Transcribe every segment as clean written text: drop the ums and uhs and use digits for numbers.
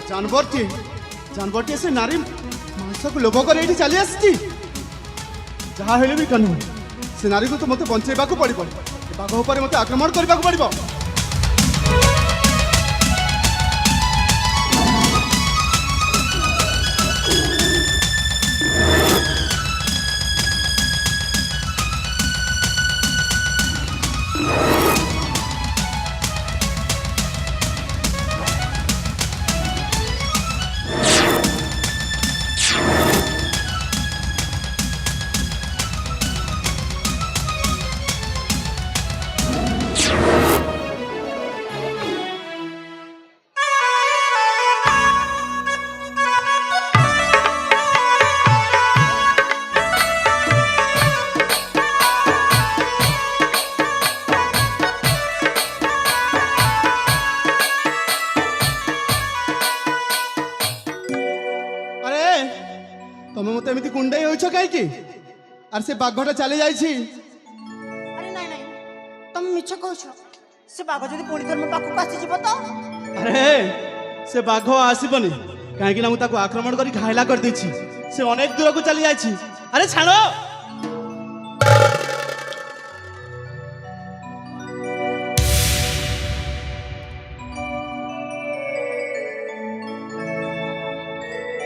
जानवरटी से नारी मांस को लोभ कर ये चली आसी जहाँ हेले भी कानून से नारी को तो मत बंचेबा को पड़ो बाघ उपर मत आक्रमण करने को पड़ो। তুমি মতো এমনি কুন্ডাই হইছ কাইকি আর সে বাঘটা চলে যাইছি। আরে নাই নাই তুমি মিছ কହୁছ সে বাঘ যদি পুଣି ଥର ମୋ ପାଖକୁ ଆସିଯିବ ତ? আরে সে বাঘ আসিবনি কাইকি না মু তাকে আক্রমণ করি ঘায়লা করে দিয়েছি সে অনেক দূরକୁ চলে যাইছি। আরে ছাড়ো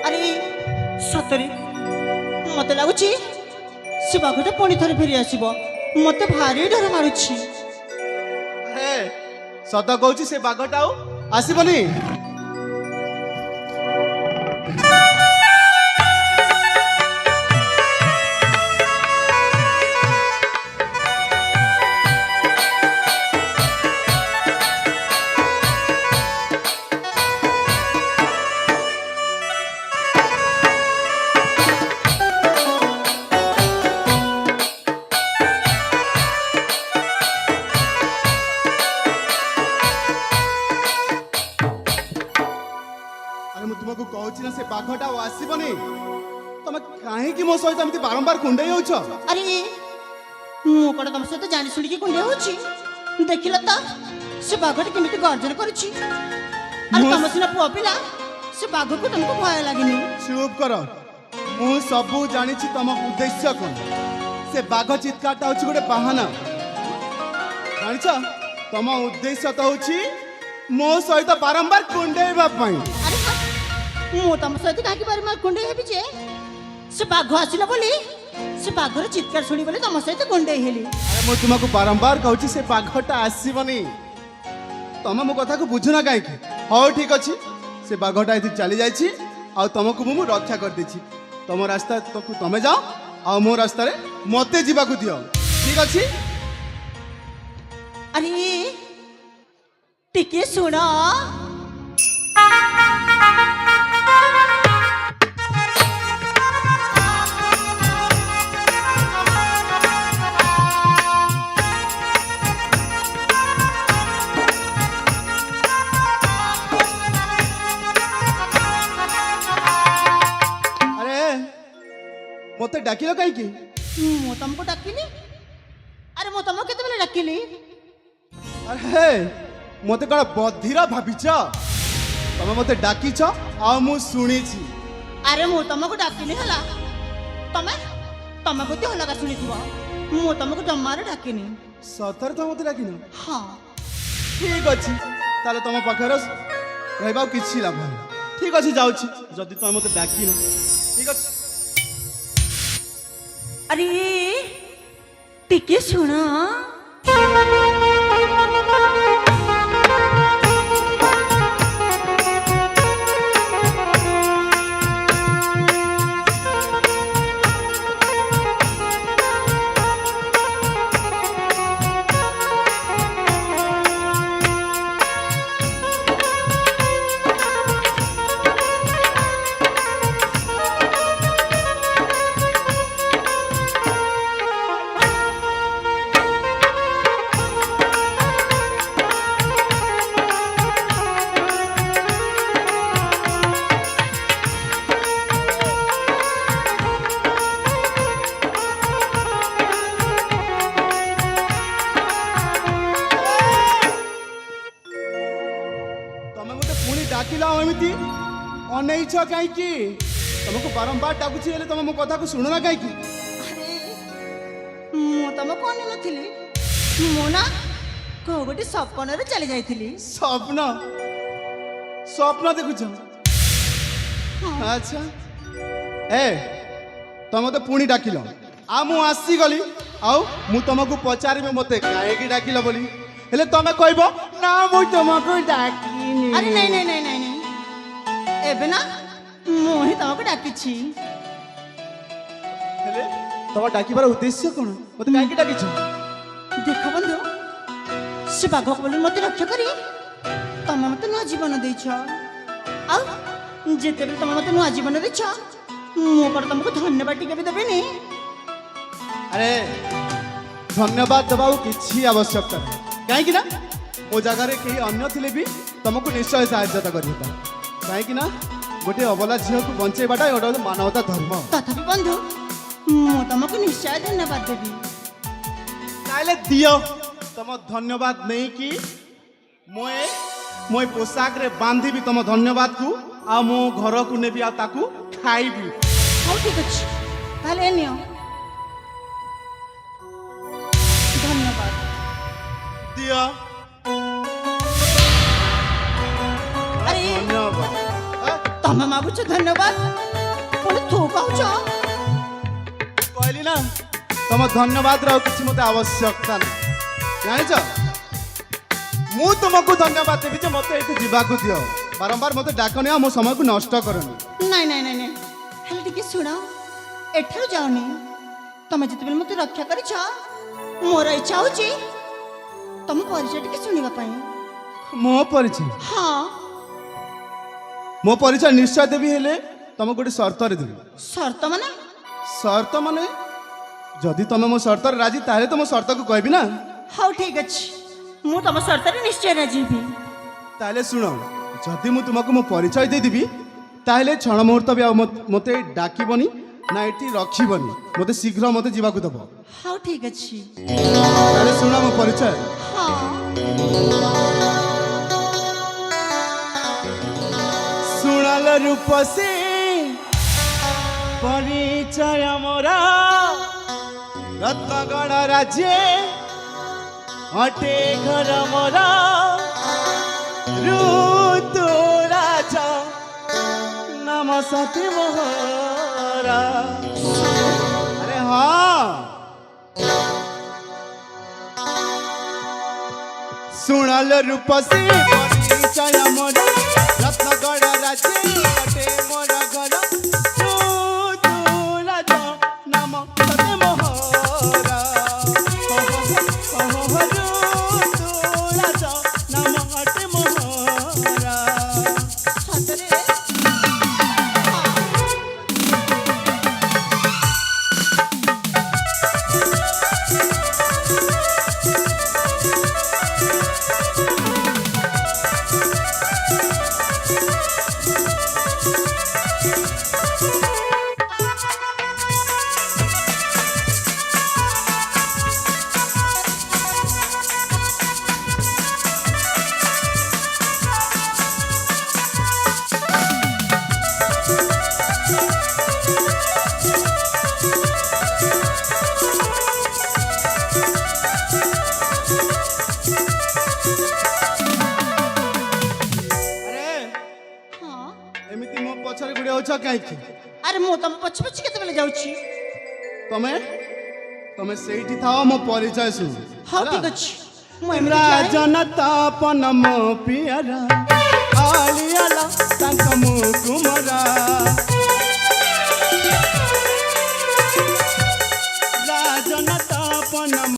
আরে সତରେ মতে লাগুଛି ସେ ବାଘଟା ପୁଣି ଥରେ ଫେରି ଆସିବ। ମତେ ଭାରି ଡର ମାରୁଛି। হে সত কହୁছি সে বাঘটা ଆଉ আসিবনি। तुमको कहूँ ना से बाघटा आसबनी तुम कहीं मो सहित एमती बारंबार कुंडई हो। अरे मु कौन तुम सहित जानी शुणी कुंडे होची देखिल तो से बाघटी केमिति गर्जन करुची। अरे तुम सिना पुआ पिला से बाघ को तुमको भय लागेनी। चुप कर मु सब जानी तुम उद्देश्य कौन से बाघ चित्कारटा हूँ गोटे बाहाना जान तुम उद्देश्य तो हूँ मो सहित बारंबार कुंडेवा। अरे मु तुम सहित कहीं बारंबार कुंडे हेबी जे से बाघ आसिला बोली से बाघर चित्कार शुणी बोली तुम सहित कुंडे हेली। अरे मु तुमको बारंबार कहूँ से बाघटा आसबनी तुम मो कथा को बुझुना कहीं। हाँ ठीक अच्छे से बाघटा ये चली जाइए आ तुमको मु रक्षा कर देछि तुम रास्ता तो तुम जाओ आ मो रास्ता रे मते जीवा को दियो ठीक अच्छे। अरे टिके सुना मत डाकिल कहीं मु तुमको डाकिली। अरे मु तुमको केते बेले डाकिली। अरे मत कौन बधिर भाविच तुम मत डाकिछ आ मु सुनिछि। अरे मु तुमको डाकिली हला तमे तमे बुद्धि हलका सुनिथिबो मु तुमको जम्मारे डाकिनी। सतर तो मत डाकिन। हाँ ठीक अच्छे ताले तुम पाखे रहा किसी लाभ नहीं ठीक अच्छे जाऊँगी जदि तुम मत डाकिन ठीक अच्छे। अरे टिके सुना डाकिल एमती ଅନେଇଛ କାହିଁକି? ତମକୁ ବାରମ୍ବାର ଡାକୁଛି ହେଲେ ତମେ ମୋ କଥାକୁ ଶୁଣୁନା କାହିଁକି? ଆରେ ମୁଁ ତମକୁ ଅନେଇ ନଥିଲି, ମୁଁ ନା କୋଉ ଗୋଟେ ସପନରେ ଚାଲି ଯାଇଥିଲି। ସ୍ୱପ୍ନ ସ୍ୱପ୍ନ ଦେଖୁଛ? ଆଚ୍ଛା ଏ ତମେ ମତେ ପୁଣି ଡାକିଲ ଆଉ ମୁଁ ଆସିଗଲି ଆଉ ମୁଁ ତମକୁ ପଚାରିବି ମତେ କାହିଁକି ଡାକିଲ ବୋଲି, ହେଲେ ତମେ କହିବ ନା ମୁଁ ତମକୁ ଡାକିନି। ଆରେ ନାଇଁ ନାଇଁ ନାଇଁ ନାଇଁ ନାଇଁ, ଏବେ ନା ମୁଁ ହିଁ ତମକୁ ଡାକିଛି। ହେଲେ ତମ ଡାକିବାର ଉଦ୍ଦେଶ୍ୟ କଣ? ମତେ କାହିଁକି ଡାକିଛ? ଦେଖ ବନ୍ଧୁ, ସେ ବାଘ ବୋଲି ମତେ ରକ୍ଷା କରି ତମେ ମତେ ନୂଆ ଜୀବନ ଦେଇଛ, ଆଉ ଯେତେବେଳେ ତମେ ମତେ ନୂଆ ଜୀବନ ଦେଇଛ ମୁଁ କଣ ତମକୁ ଧନ୍ୟବାଦ ଟିକେ ବି ଦେବିନି? ଆରେ ଧନ୍ୟବାଦ ଦେବାକୁ କିଛି ଆବଶ୍ୟକତା ନାହିଁ, କାହିଁକି ନା ମୋ ଜାଗାରେ କେହି ଅନ୍ୟ ଥିଲେ ବି ତମକୁ ନିଶ୍ଚୟ ସାହାଯ୍ୟ କରିଥାନ୍ତା, କାହିଁକି ନା ଗୋଟେ ଅବଲା ଝିଅକୁ ବଞ୍ଚେଇବାଟା ଗୋଟେ ହଉଛି ମାନବତା ଧର୍ମ। ତଥାପି ବନ୍ଧୁ ମୁଁ ତମକୁ ନିଶ୍ଚୟ ଧନ୍ୟବାଦ ଦେବି। ତାହେଲେ ଦିଅ ତମ ଧନ୍ୟବାଦ ନେଇକି ମୁଁ ଏ ପୋଷାକରେ ବାନ୍ଧିବି ତମ ଧନ୍ୟବାଦକୁ, ଆଉ ମୁଁ ଘରକୁ ନେବି ଆଉ ତାକୁ ଖାଇବି। ହଉ ଠିକ ଅଛି, ତାହେଲେ ଏ ନିଅ ଧନ୍ୟବାଦ। ଦିଅ ଆରେ ଧନ୍ୟବାଦ। ତମେ ମାଗୁଛ ଧନ୍ୟବାଦ ପୁଣି ତୁ କହୁଛ? କହିଲି ନା ତମ ଧନ୍ୟବାଦର ଆଉ କିଛି ମତେ ଆବଶ୍ୟକତା ନାହିଁ, ଜାଣିଛ ମୁଁ ତୁମକୁ ଧନ୍ୟବାଦ ଦେବି ଯେ ମତେ ଏଠୁ ଯିବାକୁ ଦିଅ, ବାରମ୍ବାର ମତେ ଡାକନି ଆଉ ମୋ ସମୟକୁ ନଷ୍ଟ କରନି। ନାଇଁ ନାଇଁ ନାଇଁ ନାଇଁ, ହେଲେ ଟିକେ ଶୁଣ, ଏଠାରୁ ଯାଉନି, ତମେ ଯେତେବେଳେ ମତେ ରକ୍ଷା କରିଛ ମୋର ଇଚ୍ଛା ହଉଛି ତମ ପରିଚୟ ଟିକେ ଶୁଣିବା ପାଇଁ। ମୋ ପରିଚୟ? ହଁ। ମୋ ପରିଚୟ ନିଶ୍ଚୟ ଦେବି, ହେଲେ ତମକୁ ଗୋଟେ ସର୍ତ୍ତରେ ଦେବି। ସର୍ତ୍ତ ମାନେ? ସର୍ତ୍ତ ମାନେ ଯଦି ତମେ ମୋ ସର୍ତ୍ତରେ ରାଜି ତାହେଲେ ତ ମୋ ସର୍ତ୍ତକୁ କହିବି ନା। ହଉ ଠିକ ଅଛି, ମୁଁ ତମ ସର୍ତ୍ତରେ ନିଶ୍ଚୟ ରାଜି ହେବି। ତାହେଲେ ଶୁଣ, ଯଦି ମୁଁ ତୁମକୁ ମୋ ପରିଚୟ ଦେଇଦେବି ତାହେଲେ ଛଣ ମୁହୂର୍ତ୍ତ ବି ଆଉ ମତେ ଡାକିବନି ନା ଏଠି ରଖିବନି, ମତେ ଶୀଘ୍ର ମତେ ଯିବାକୁ ଦେବ। ହଉ ଠିକ ଅଛି। ତାହେଲେ ଶୁଣ ମୋ ପରିଚୟ। ହଁ। ଶୁଣାଲ ରୂପସୀ ପରିଚୟ ମୋର, ରତ୍ନଗଣ ରାଜ୍ୟ ଅଟେ ଘର ମୋର, ଋତୁରାଜ ନାମ ସତୀ ମୋହର। ଆରେ ହଁ, ଶୁଣାଲ ରୂପସୀ ପରିଚୟ ମୋର, ରତ୍ନଗଣ ରାଜ୍ୟ ଅଟେ ମୋର ଘର, ଋତୁରାଜ ନାମ ସତୀ ମୋହର। ଋତୁରାଜ ନାମ ଅଟେ ମୋହର। ସତରେ? ଏମିତି ମୋ ପଛରେ ଗୁଡେ ଅଛ କାହିଁକି? ଆରେ ମୁଁ ତମ ପଛ ପଛ କେତେବେଳେ ଯାଉଛି? ତମେ ତମେ ସେଇଠି ଥାଅ, ମୋ ପରିଚୟ ଶୁଣ। ହଉ ଠିକ ଅଛି, ମୁଁ ଏମିତି ଠିଆ ହେଇ- ରାଜନ ତାପନ ମୋ ପିଆରା ଆଳିଆଲା ତାଙ୍କ